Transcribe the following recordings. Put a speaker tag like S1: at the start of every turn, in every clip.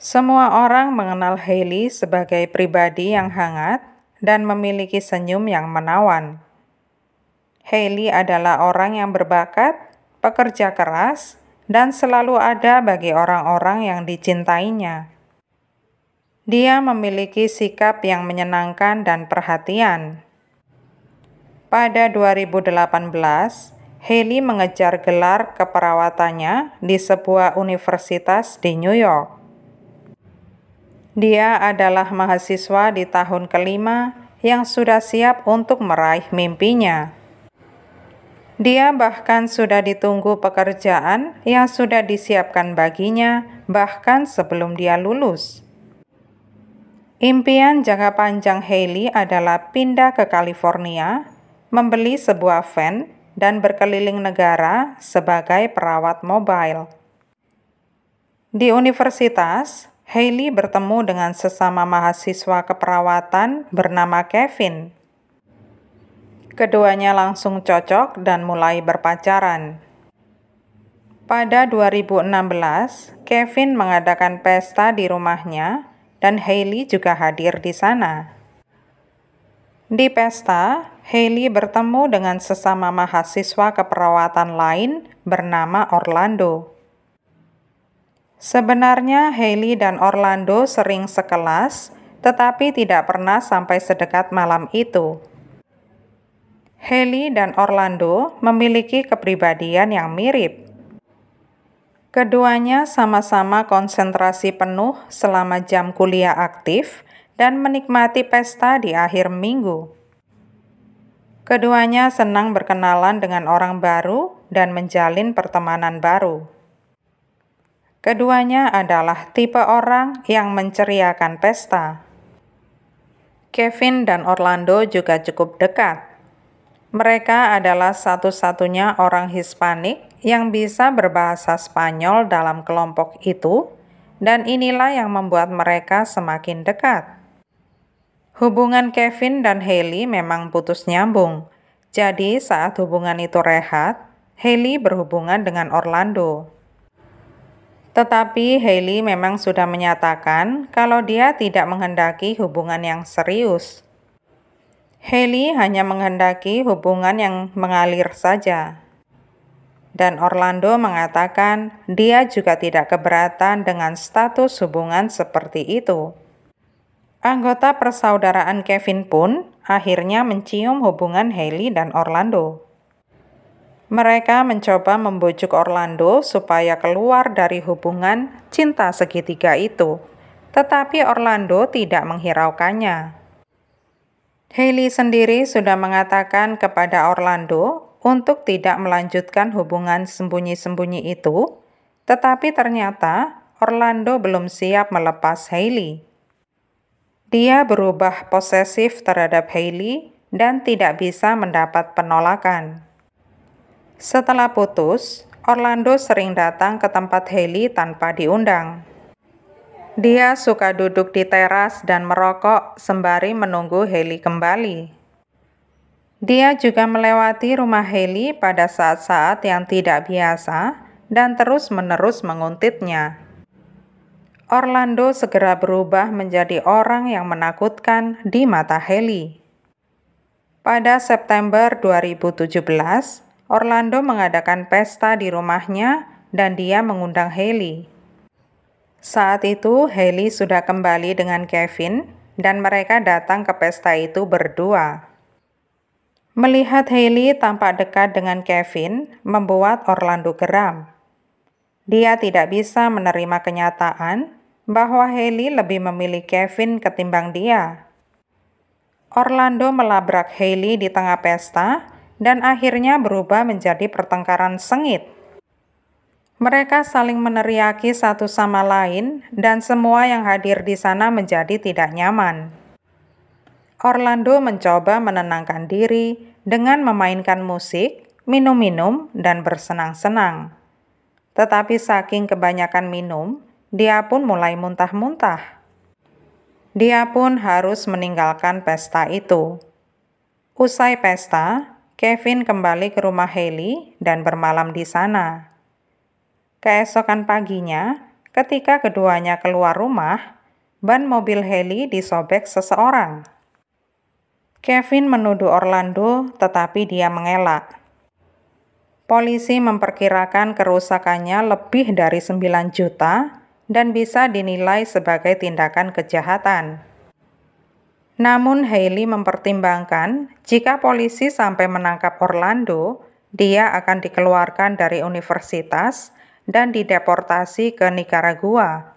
S1: Semua orang mengenal Hailey sebagai pribadi yang hangat dan memiliki senyum yang menawan. Hailey adalah orang yang berbakat, pekerja keras, dan selalu ada bagi orang-orang yang dicintainya. Dia memiliki sikap yang menyenangkan dan perhatian. Pada 2018, Hailey mengejar gelar keperawatannya di sebuah universitas di New York. Dia adalah mahasiswa di tahun kelima yang sudah siap untuk meraih mimpinya. Dia bahkan sudah ditunggu pekerjaan yang sudah disiapkan baginya bahkan sebelum dia lulus. Impian jangka panjang Hailey adalah pindah ke California, membeli sebuah van, dan berkeliling negara sebagai perawat mobile. Di universitas, Hailey bertemu dengan sesama mahasiswa keperawatan bernama Kevin. Keduanya langsung cocok dan mulai berpacaran. Pada 2016, Kevin mengadakan pesta di rumahnya dan Hailey juga hadir di sana. Di pesta, Hailey bertemu dengan sesama mahasiswa keperawatan lain bernama Orlando. Sebenarnya Hailey dan Orlando sering sekelas, tetapi tidak pernah sampai sedekat malam itu. Hailey dan Orlando memiliki kepribadian yang mirip. Keduanya sama-sama konsentrasi penuh selama jam kuliah aktif dan menikmati pesta di akhir minggu. Keduanya senang berkenalan dengan orang baru dan menjalin pertemanan baru. Keduanya adalah tipe orang yang menceriakan pesta. Kevin dan Orlando juga cukup dekat. Mereka adalah satu-satunya orang Hispanik yang bisa berbahasa Spanyol dalam kelompok itu, dan inilah yang membuat mereka semakin dekat. Hubungan Kevin dan Hailey memang putus nyambung, jadi saat hubungan itu rehat, Hailey berhubungan dengan Orlando. Tetapi Hailey memang sudah menyatakan kalau dia tidak menghendaki hubungan yang serius. Hailey hanya menghendaki hubungan yang mengalir saja. Dan Orlando mengatakan dia juga tidak keberatan dengan status hubungan seperti itu. Anggota persaudaraan Kevin pun akhirnya mencium hubungan Hailey dan Orlando. Mereka mencoba membujuk Orlando supaya keluar dari hubungan cinta segitiga itu, tetapi Orlando tidak menghiraukannya. Hailey sendiri sudah mengatakan kepada Orlando untuk tidak melanjutkan hubungan sembunyi-sembunyi itu, tetapi ternyata Orlando belum siap melepas Hailey. Dia berubah posesif terhadap Hailey dan tidak bisa mendapat penolakan. Setelah putus, Orlando sering datang ke tempat Hailey tanpa diundang. Dia suka duduk di teras dan merokok sembari menunggu Hailey kembali. Dia juga melewati rumah Hailey pada saat-saat yang tidak biasa dan terus-menerus menguntitnya. Orlando segera berubah menjadi orang yang menakutkan di mata Hailey. Pada September 2017, Orlando mengadakan pesta di rumahnya dan dia mengundang Hailey. Saat itu Hailey sudah kembali dengan Kevin dan mereka datang ke pesta itu berdua. Melihat Hailey tampak dekat dengan Kevin membuat Orlando geram. Dia tidak bisa menerima kenyataan bahwa Hailey lebih memilih Kevin ketimbang dia. Orlando melabrak Hailey di tengah pesta dan akhirnya berubah menjadi pertengkaran sengit. Mereka saling meneriaki satu sama lain dan semua yang hadir di sana menjadi tidak nyaman. Orlando mencoba menenangkan diri dengan memainkan musik, minum-minum, dan bersenang-senang. Tetapi saking kebanyakan minum, dia pun mulai muntah-muntah. Dia pun harus meninggalkan pesta itu. Usai pesta, Kevin kembali ke rumah Hailey dan bermalam di sana. Keesokan paginya, Ketika keduanya keluar rumah, ban mobil Haley disobek seseorang. Kevin menuduh Orlando, tetapi dia mengelak. Polisi memperkirakan kerusakannya lebih dari 9 juta dan bisa dinilai sebagai tindakan kejahatan. Namun Haley mempertimbangkan jika polisi sampai menangkap Orlando, dia akan dikeluarkan dari universitas dan dideportasi ke Nicaragua.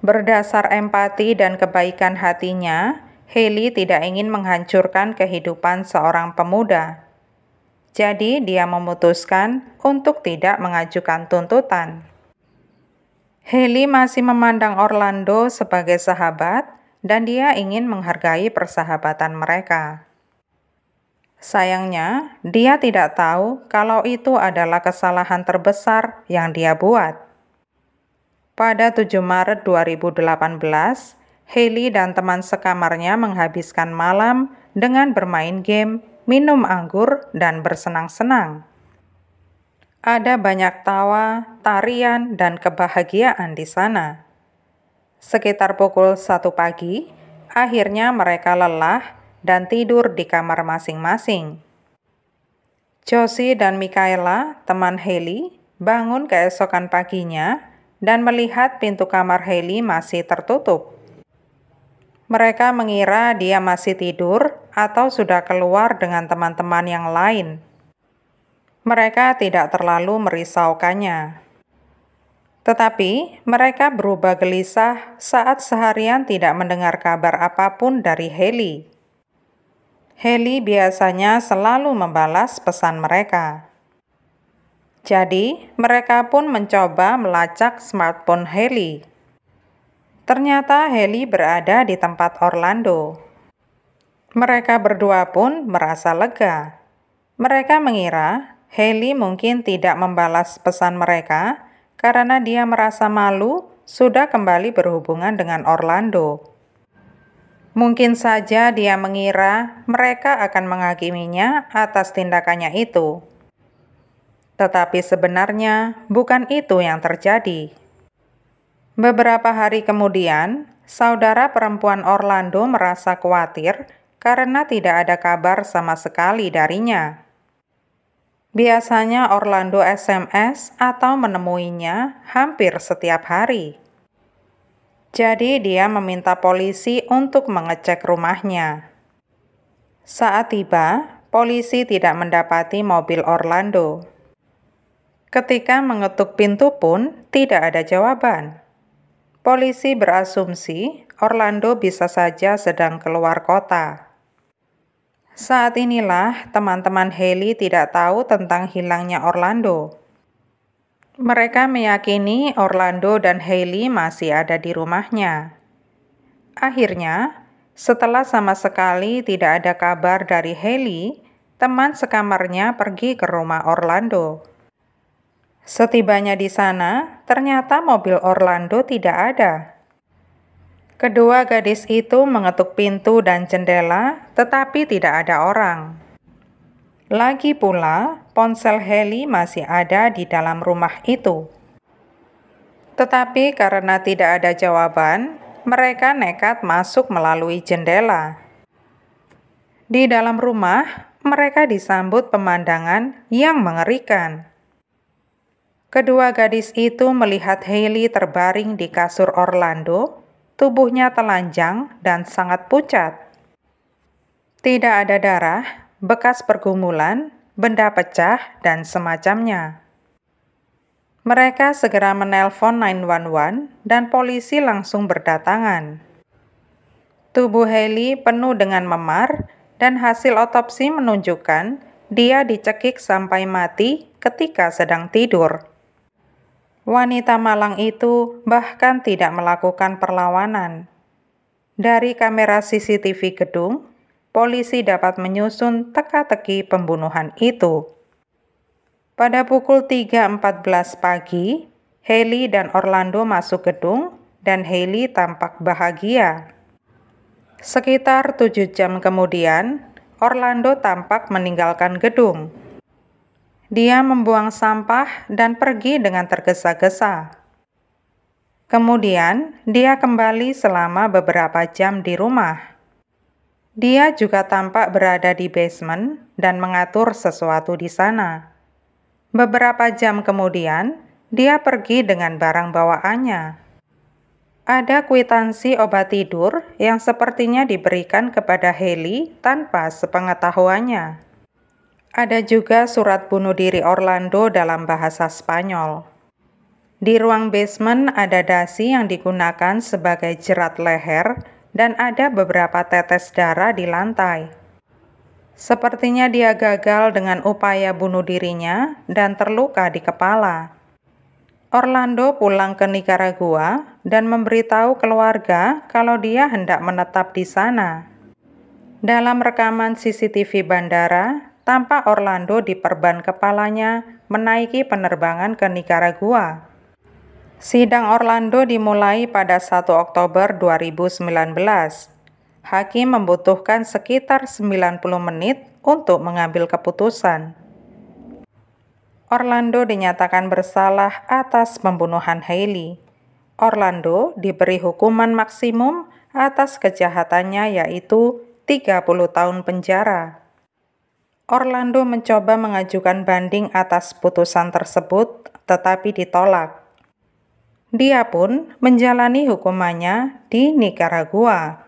S1: Berdasar empati dan kebaikan hatinya, Haley tidak ingin menghancurkan kehidupan seorang pemuda. Jadi dia memutuskan untuk tidak mengajukan tuntutan. Haley masih memandang Orlando sebagai sahabat dan dia ingin menghargai persahabatan mereka. Sayangnya, dia tidak tahu kalau itu adalah kesalahan terbesar yang dia buat. Pada 7 Maret 2018, Haley dan teman sekamarnya menghabiskan malam dengan bermain game, minum anggur, dan bersenang-senang. Ada banyak tawa, tarian, dan kebahagiaan di sana. Sekitar pukul 1 pagi, akhirnya mereka lelah dan tidur di kamar masing-masing. Josie dan Michaela, teman Haley, bangun keesokan paginya dan melihat pintu kamar Haley masih tertutup. Mereka mengira dia masih tidur atau sudah keluar dengan teman-teman yang lain. Mereka tidak terlalu merisaukannya. Tetapi mereka berubah gelisah saat seharian tidak mendengar kabar apapun dari Haley. Haley biasanya selalu membalas pesan mereka. Jadi, mereka pun mencoba melacak smartphone Haley. Ternyata Haley berada di tempat Orlando. Mereka berdua pun merasa lega. Mereka mengira Haley mungkin tidak membalas pesan mereka karena dia merasa malu sudah kembali berhubungan dengan Orlando. Mungkin saja dia mengira mereka akan menghakiminya atas tindakannya itu. Tetapi sebenarnya bukan itu yang terjadi. Beberapa hari kemudian, saudara perempuan Orlando merasa khawatir karena tidak ada kabar sama sekali darinya. Biasanya Orlando SMS atau menemuinya hampir setiap hari. Jadi dia meminta polisi untuk mengecek rumahnya. Saat tiba, polisi tidak mendapati mobil Orlando. Ketika mengetuk pintu pun tidak ada jawaban. Polisi berasumsi Orlando bisa saja sedang keluar kota. Saat inilah teman-teman Haley tidak tahu tentang hilangnya Orlando. Mereka meyakini Orlando dan Haley masih ada di rumahnya. Akhirnya, setelah sama sekali tidak ada kabar dari Haley, teman sekamarnya pergi ke rumah Orlando. Setibanya di sana, ternyata mobil Orlando tidak ada. Kedua gadis itu mengetuk pintu dan jendela, tetapi tidak ada orang. Lagi pula, ponsel Haley masih ada di dalam rumah itu. Tetapi karena tidak ada jawaban, mereka nekat masuk melalui jendela. Di dalam rumah, mereka disambut pemandangan yang mengerikan. Kedua gadis itu melihat Haley terbaring di kasur Orlando, tubuhnya telanjang dan sangat pucat. Tidak ada darah, bekas pergumulan, benda pecah, dan semacamnya. Mereka segera menelpon 911 dan polisi langsung berdatangan. Tubuh Haley penuh dengan memar dan hasil otopsi menunjukkan dia dicekik sampai mati ketika sedang tidur. Wanita malang itu bahkan tidak melakukan perlawanan. Dari kamera CCTV gedung, polisi dapat menyusun teka-teki pembunuhan itu. Pada pukul 3.14 pagi, Haley dan Orlando masuk gedung dan Haley tampak bahagia. Sekitar 7 jam kemudian, Orlando tampak meninggalkan gedung. Dia membuang sampah dan pergi dengan tergesa-gesa. Kemudian, dia kembali selama beberapa jam di rumah. Dia juga tampak berada di basement dan mengatur sesuatu di sana. Beberapa jam kemudian, dia pergi dengan barang bawaannya. Ada kwitansi obat tidur yang sepertinya diberikan kepada Haley tanpa sepengetahuannya. Ada juga surat bunuh diri Orlando dalam bahasa Spanyol. Di ruang basement ada dasi yang digunakan sebagai jerat leher dan ada beberapa tetes darah di lantai. Sepertinya dia gagal dengan upaya bunuh dirinya dan terluka di kepala. Orlando pulang ke Nicaragua dan memberitahu keluarga kalau dia hendak menetap di sana. Dalam rekaman CCTV bandara, tampak Orlando diperban kepalanya menaiki penerbangan ke Nicaragua. Sidang Orlando dimulai pada 1 Oktober 2019. Hakim membutuhkan sekitar 90 menit untuk mengambil keputusan. Orlando dinyatakan bersalah atas pembunuhan Haley. Orlando diberi hukuman maksimum atas kejahatannya yaitu 30 tahun penjara. Orlando mencoba mengajukan banding atas putusan tersebut, tetapi ditolak. Dia pun menjalani hukumannya di Nicaragua.